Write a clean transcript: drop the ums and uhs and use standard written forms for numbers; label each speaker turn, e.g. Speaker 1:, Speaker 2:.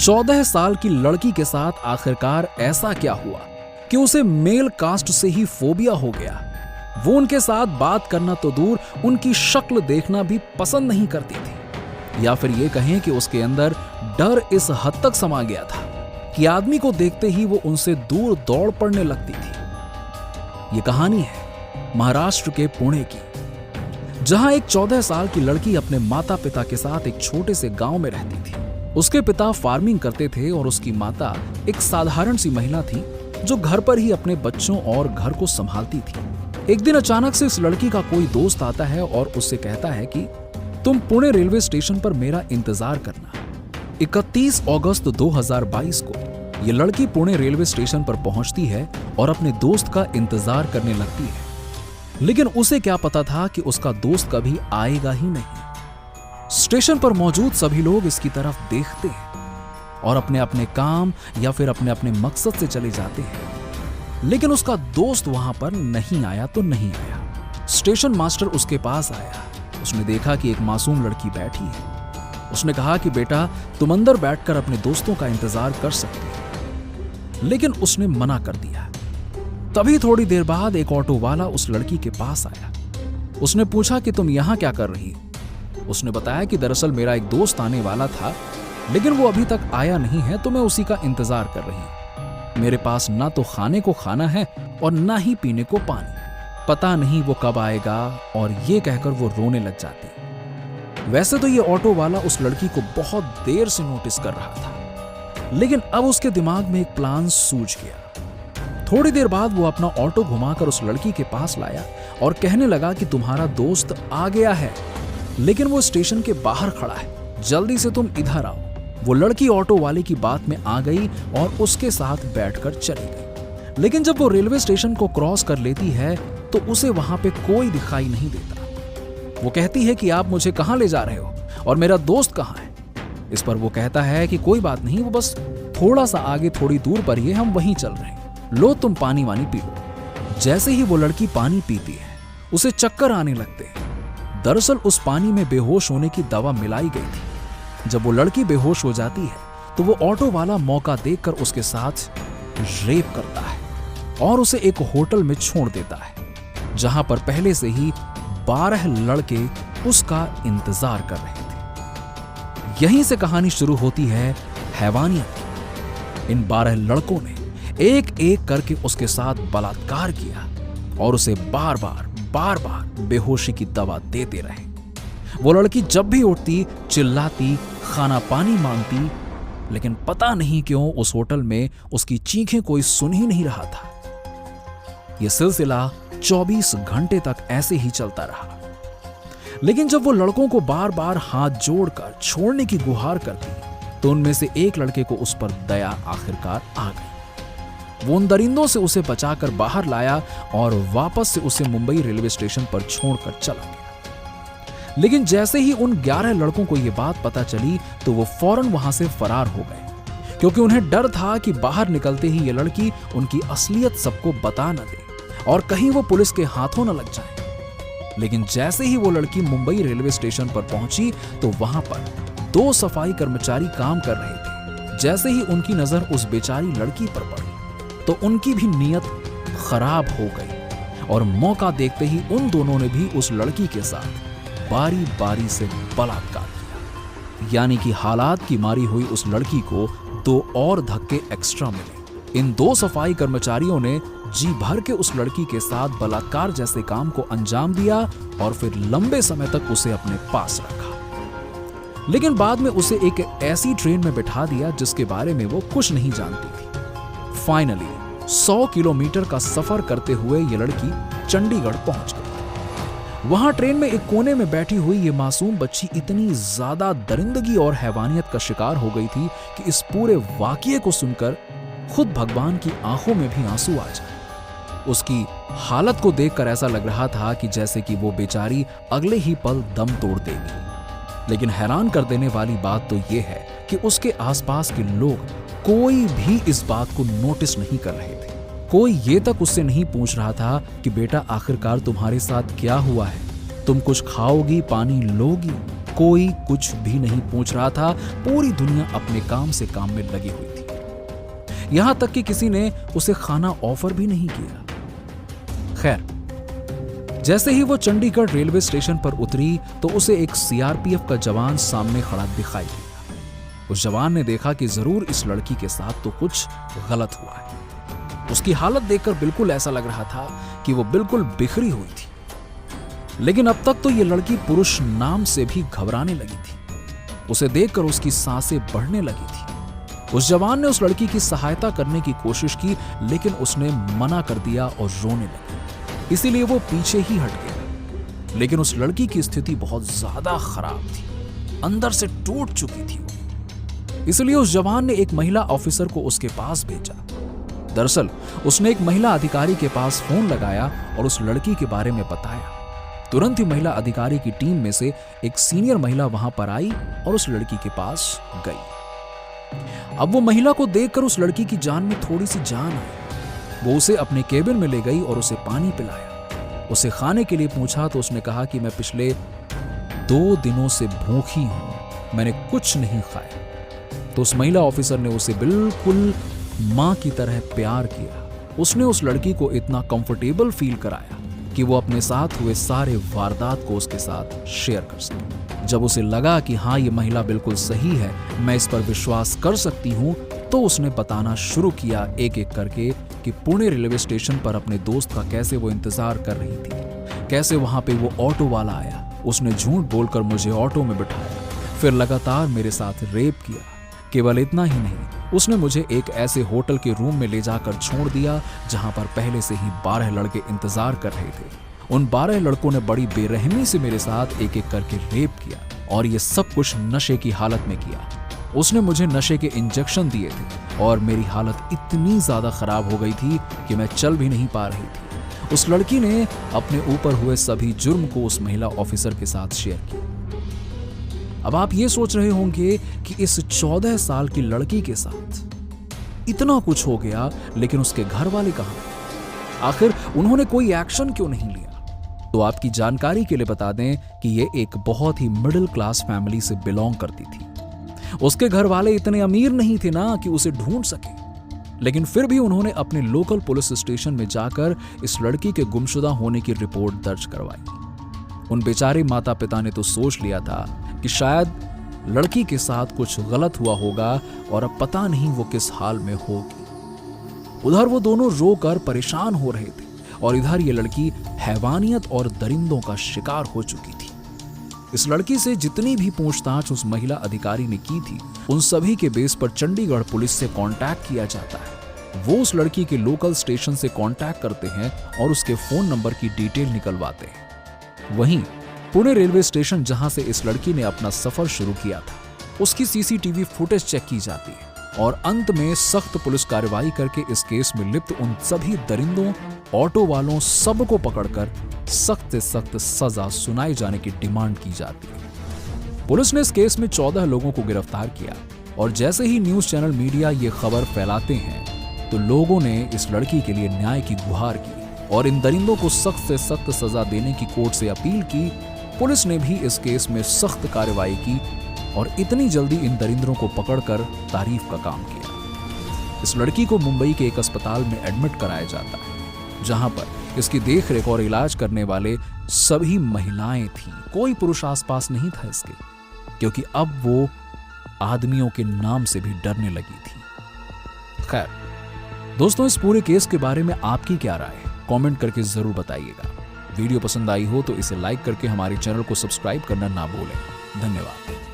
Speaker 1: 14 साल की लड़की के साथ आखिरकार ऐसा क्या हुआ कि उसे मेल कास्ट से ही फोबिया हो गया। वो उनके साथ बात करना तो दूर, उनकी शक्ल देखना भी पसंद नहीं करती थी। या फिर ये कहें कि उसके अंदर डर इस हद तक समा गया था कि आदमी को देखते ही वो उनसे दूर दौड़ पड़ने लगती थी। ये कहानी है महाराष्ट्र के पुणे की, जहां एक 14 साल की लड़की अपने माता पिता के साथ एक छोटे से गांव में रहती थी। उसके पिता फार्मिंग करते थे और उसकी माता एक साधारण सी महिला थी जो घर पर ही अपने बच्चों और घर को संभालती थी। एक दिन अचानक से इस लड़की का कोई दोस्त आता है और उससे कहता है कि तुम पुणे रेलवे स्टेशन पर मेरा इंतजार करना। 31 अगस्त 2022 को ये लड़की पुणे रेलवे स्टेशन पर पहुंचती है और अपने दोस्त का इंतजार करने लगती है। लेकिन उसे क्या पता था कि उसका दोस्त कभी आएगा ही नहीं। स्टेशन पर मौजूद सभी लोग इसकी तरफ देखते हैं और अपने अपने काम या फिर अपने अपने मकसद से चले जाते हैं। लेकिन उसका दोस्त वहां पर नहीं आया तो नहीं आया। स्टेशन मास्टर उसके पास आया। उसने देखा कि एक मासूम लड़की बैठी है। उसने कहा कि बेटा, तुम अंदर बैठकर अपने दोस्तों का इंतजार कर सकते हो। लेकिन उसने मना कर दिया। तभी थोड़ी देर बाद एक ऑटो वाला उस लड़की के पास आया। उसने पूछा कि तुम यहां क्या कर रही हो? उसने बताया कि दरअसल मेरा एक दोस्त आने वाला था, लेकिन वो अभी तक आया नहीं है, तो मैं उसी का इंतजार कर रही हूं। मेरे पास ना तो खाने को खाना है और ना ही पीने को पानी। पता नहीं वो कब आएगा। और ये कहकर वो रोने लग जाती। वैसे तो ये ऑटो वाला उस लड़की को बहुत देर से नोटिस कर रहा था, लेकिन अब उसके दिमाग में एक प्लान सूझ गया। थोड़ी देर बाद वो अपना ऑटो घुमाकर उस लड़की के पास लाया और कहने लगा कि तुम्हारा दोस्त आ गया है, लेकिन वो स्टेशन के बाहर खड़ा है, जल्दी से तुम इधर आओ। वो लड़की ऑटो वाले की बात में आ गई और उसके साथ बैठकर चली गई। लेकिन जब वो रेलवे स्टेशन को क्रॉस कर लेती है तो उसे वहां पे कोई दिखाई नहीं देता। वो कहती है कि आप मुझे कहां ले जा रहे हो और मेरा दोस्त कहां है? इस पर वो कहता है कि कोई बात नहीं, वो बस थोड़ा सा आगे थोड़ी दूर पर ही है, हम वहीं चल रहे हैं। लो तुम पानी वानी पी लो। जैसे ही वो लड़की पानी पीती है उसे चक्कर आने लगते हैं। दरअसल उस पानी में बेहोश होने की दवा मिलाई गई थी। जब वो लड़की बेहोश हो जाती है तो वो ऑटो वाला मौका देखकर उसके साथ रेप करता है और उसे एक होटल में छोड़ देता है, जहां पर पहले से ही 12 लड़के उसका इंतजार कर रहे थे। यहीं से कहानी शुरू होती है हैवानियत की। इन 12 लड़कों ने एक एक करके उसके साथ बलात्कार किया और उसे बार बार बेहोशी की दवा देते रहे। वो लड़की जब भी उठती, चिल्लाती, खाना पानी मांगती, लेकिन पता नहीं क्यों उस होटल में उसकी चीखें कोई सुन ही नहीं रहा था। यह सिलसिला 24 घंटे तक ऐसे ही चलता रहा। लेकिन जब वो लड़कों को बार बार हाथ जोड़कर छोड़ने की गुहार करती तो उनमें से एक लड़के को उस पर दया आखिरकार आ गई। वो उन दरिंदों से उसे बचाकर बाहर लाया और वापस से उसे मुंबई रेलवे स्टेशन पर छोड़कर चला गया। लेकिन जैसे ही उन 11 लड़कों को यह बात पता चली तो वो फौरन वहां से फरार हो गए, क्योंकि उन्हें डर था कि बाहर निकलते ही ये लड़की उनकी असलियत सबको बता न दे और कहीं वो पुलिस के हाथों न लग जाए। लेकिन जैसे ही वो लड़की मुंबई रेलवे स्टेशन पर पहुंची तो वहां पर 2 सफाई कर्मचारी काम कर रहे थे। जैसे ही उनकी नजर उस बेचारी लड़की पर पड़ी तो उनकी भी नीयत खराब हो गई और मौका देखते ही उन दोनों ने भी उस लड़की के साथ बारी बारी से बलात्कार किया। यानी कि हालात की मारी हुई उस लड़की को 2 और धक्के एक्स्ट्रा मिले। इन 2 सफाई कर्मचारियों ने जी भर के उस लड़की के साथ बलात्कार जैसे काम को अंजाम दिया और फिर लंबे समय तक उसे अपने पास रखा। लेकिन बाद में उसे एक ऐसी ट्रेन में बिठा दिया जिसके बारे में वो कुछ नहीं जानती थी। फाइनली 100 किलोमीटर का सफर करते हुए ये लड़की चंडीगढ़ पहुंच गई। वहां ट्रेन में एक कोने में बैठी हुई ये मासूम बच्ची इतनी ज्यादा दरिंदगी और हैवानियत का शिकार हो गई थी कि इस पूरे वाकये को सुनकर खुद भगवान की आंखों में भी आंसू आ जाए। उसकी हालत को देखकर ऐसा लग रहा था कि जैसे कि वो बेचारी अगले ही पल दम तोड़ देगी। लेकिन हैरान कर देने वाली बात तो ये है कि उसके आसपास के लोग कोई भी इस बात को नोटिस नहीं कर रहे थे। कोई ये तक उससे नहीं पूछ रहा था कि बेटा आखिरकार तुम्हारे साथ क्या हुआ है, तुम कुछ खाओगी, पानी लोगी। कोई कुछ भी नहीं पूछ रहा था। पूरी दुनिया अपने काम से काम में लगी हुई थी। यहां तक कि किसी ने उसे खाना ऑफर भी नहीं किया। खैर, जैसे ही वो चंडीगढ़ रेलवे स्टेशन पर उतरी तो उसे एक सीआरपीएफ का जवान सामने खड़ा दिखाई दिया। उस जवान ने देखा कि जरूर इस लड़की के साथ तो कुछ गलत हुआ है। उसकी हालत देखकर बिल्कुल ऐसा लग रहा था कि वो बिल्कुल बिखरी हुई थी। लेकिन अब तक तो ये लड़की पुरुष नाम से भी घबराने लगी थी। उसे देखकर उसकी सांसें बढ़ने लगी थी। उस जवान ने उस लड़की की सहायता करने की कोशिश की, लेकिन उसने मना कर दिया और रोने लगी। इसीलिए वो पीछे ही हट गया। लेकिन उस लड़की की स्थिति बहुत ज्यादा खराब थी, अंदर से टूट चुकी थी वो। इसलिए उस जवान ने एक महिला ऑफिसर को उसके पास भेजा। दरअसल उसने एक महिला अधिकारी के पास फोन लगाया और उस लड़की के बारे में बताया। तुरंत ही महिला अधिकारी की टीम में से एक सीनियर महिला वहां पर आई और उस लड़की के पास गई। अब वो महिला को देखकर उस लड़की की जान में थोड़ी सी जान आई। वो उसे अपने केबिन में ले गई और उसे पानी पिलाया। उसे खाने के लिए पूछा तो उसने कहा कि मैं पिछले 2 दिनों से भूखी हूं, मैंने कुछ नहीं खाया। तो उस महिला ऑफिसर ने उसे बिल्कुल मां की तरह प्यार किया। उसने उस लड़की को इतना कंफर्टेबल फील कराया कि वो अपने साथ हुए सारे वारदात को उसके साथ शेयर कर सके। जब उसे लगा कि हाँ, ये महिला बिल्कुल सही है, मैं इस पर विश्वास कर सकती हूँ, तो उसने बताना शुरू किया एक एक करके कि पुणे रेलवे स्टेशन पर अपने दोस्त का कैसे वो इंतजार कर रही थी, कैसे वहां पे वो ऑटो वाला आया, उसने झूठ बोलकर मुझे ऑटो में बिठाया, फिर लगातार मेरे साथ रेप किया। केवल इतना ही नहीं, उसने मुझे एक ऐसे होटल के रूम में ले जाकर छोड़ दिया जहां पर पहले से ही 12 लड़के इंतजार कर रहे थे। उन 12 लड़कों ने बड़ी बेरहमी से मेरे साथ एक एक करके रेप किया और ये सब कुछ नशे की हालत में किया। उसने मुझे नशे के इंजेक्शन दिए थे और मेरी हालत इतनी ज्यादा खराब हो गई थी कि मैं चल भी नहीं पा रही थी। उस लड़की ने अपने ऊपर हुए सभी जुर्म को उस महिला ऑफिसर के साथ शेयर किया। अब आप ये सोच रहे होंगे कि इस 14 साल की लड़की के साथ इतना कुछ हो गया, लेकिन उसके घर वाले कहां? आखिर उन्होंने कोई एक्शन क्यों नहीं लिया? तो आपकी जानकारी के लिए बता दें कि ये एक बहुत ही मिडिल क्लास फैमिली से बिलोंग करती थी। उसके घर वाले इतने अमीर नहीं थे ना कि उसे ढूंढ सके, लेकिन फिर भी उन्होंने अपने लोकल पुलिस स्टेशन में जाकर इस लड़की के गुमशुदा होने की रिपोर्ट दर्ज करवाई। उन बेचारे माता पिता ने तो सोच लिया था कि शायद लड़की के साथ कुछ गलत हुआ होगा और अब पता नहीं वो किस हाल में होगी। उधर वो दोनों रोकर परेशान हो रहे थे और इधर ये लड़की हैवानियत और दरिंदों का शिकार हो चुकी थी। इस लड़की से जितनी भी पूछताछ उस महिला अधिकारी ने की थी, उन सभी के बेस पर चंडीगढ़ पुलिस से कांटेक्ट किया जाता है। वो उस लड़की के लोकल स्टेशन से कांटेक्ट करते हैं और उसके फोन नंबर की डिटेल निकलवाते हैं। वहीं पुणे रेलवे स्टेशन जहां से इस लड़की ने अपना सफर शुरू किया था, उसकी सीसीटीवी फुटेज चेक की जाती है और अंत में सख्त पुलिस कार्रवाई करके इस केस में लिप्त उन सभी दरिंदों, ऑटो वालों, सबको पकड़कर सख्त से सख्त सजा सुनाए जाने की डिमांड की जाती है। पुलिस ने इस केस में 14 लोगों को गिरफ्तार किया और जैसे ही न्यूज चैनल मीडिया ये खबर फैलाते हैं तो लोगों ने इस लड़की के लिए न्याय की गुहार की और इन दरिंदों को सख्त से सख्त सजा देने की कोर्ट से अपील की। पुलिस ने भी इस केस में सख्त कार्रवाई की और इतनी जल्दी इन दरिंदरों को पकड़कर तारीफ का काम किया। इस लड़की को मुंबई के एक अस्पताल में एडमिट कराया जाता है, जहां पर इसकी देखरेख और इलाज करने वाले सभी महिलाएं थीं। कोई पुरुष आसपास नहीं था इसके, क्योंकि अब वो आदमियों के नाम से भी डरने लगी थी। खैर दोस्तों, इस पूरे केस के बारे में आपकी क्या राय है? कमेंट करके जरूर बताइएगा। वीडियो पसंद आई हो तो इसे लाइक करके हमारे चैनल को सब्सक्राइब करना ना भूलें। धन्यवाद।